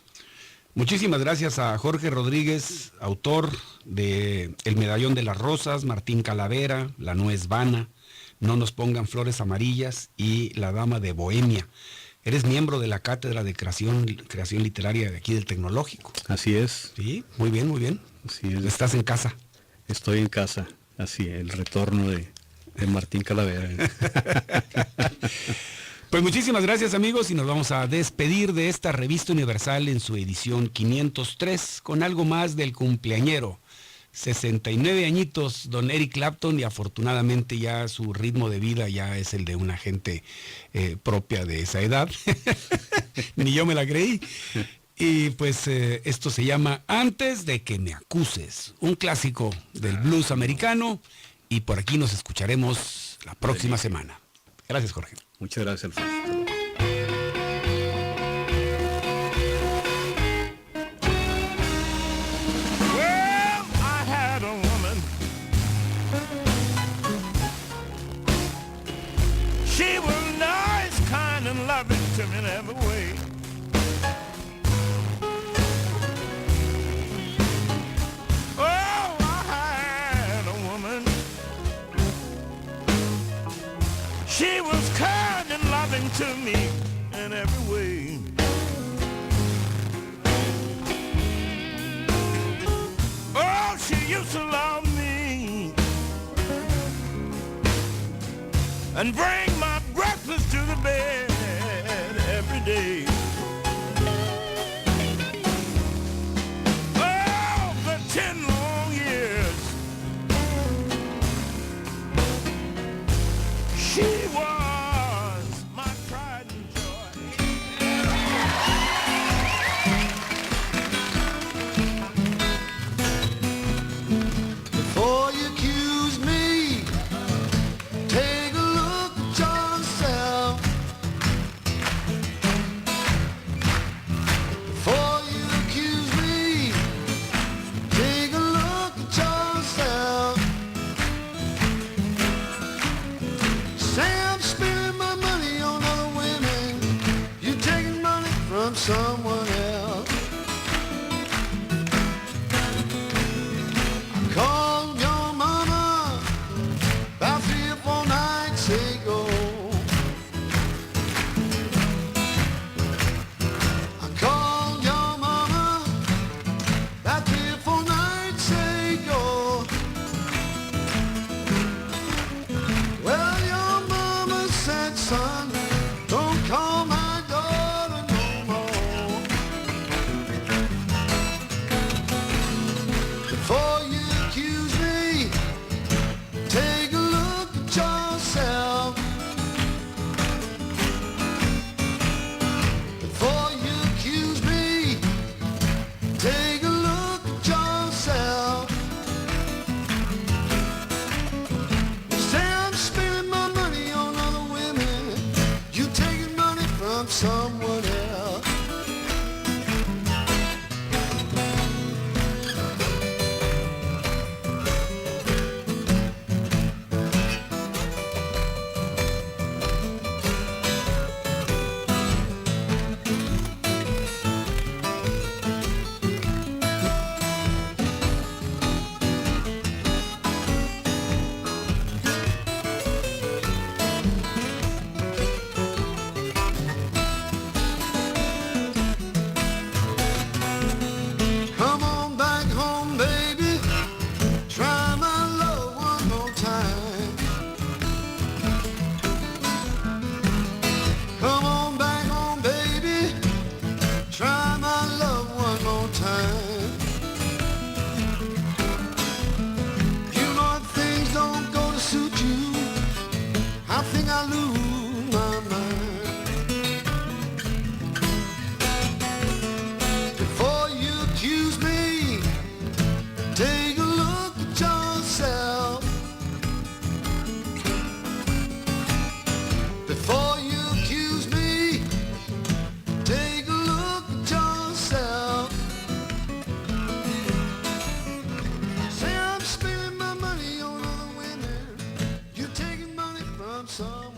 [SPEAKER 1] Muchísimas gracias a Jorge Rodríguez, autor de El Medallón de las Rosas, Martín Calavera, La Nuez Vana, No nos pongan flores amarillas y La Dama de Bohemia. Eres miembro de la Cátedra de Creación Literaria de aquí del Tecnológico.
[SPEAKER 2] Así es.
[SPEAKER 1] Sí, muy bien, muy bien.
[SPEAKER 2] Así es.
[SPEAKER 1] Estás en casa.
[SPEAKER 2] Estoy en casa, así, el retorno de Martín Calavera.
[SPEAKER 1] Pues muchísimas gracias, amigos, y nos vamos a despedir de esta Revista Universal en su edición 503 con algo más del cumpleañero. 69 añitos, don Eric Clapton, y afortunadamente ya su ritmo de vida ya es el de una gente propia de esa edad. Ni yo me la creí. Y pues esto se llama Antes de que me acuses, un clásico del blues americano, y por aquí nos escucharemos la próxima semana. Gracias, Jorge.
[SPEAKER 2] Muchas gracias, Alfonso.
[SPEAKER 3] She was nice, kind, and loving to me in every way. to me in every way. Oh, she used to love me and bring my breakfast to the bed every day. Oh, for 10 long years she was my pride and joy.
[SPEAKER 4] Before you accuse me, take a look at yourself. Before you accuse me, take a look at yourself. Say I'm spending my money on other women, you taking money from someone else. Called your mama about 3 or 4 nights ago. I called your mama about 3 or 4 nights ago. Well, your mama said, son, don't call my daughter no more. Before you accuse me, take a look at yourself. Before you accuse me, take a look at yourself. Say I'm spending my money on other women, you taking money from someone else. Come on back home, baby. Try my love one more time. Come on back home, baby. Try my love one more time. You know if things don't go to suit you, I think I lose my mind. Before you accuse me, take a look at yourself. Before you accuse me, take a look at yourself. Say I'm spending my money on other women, you taking money from some.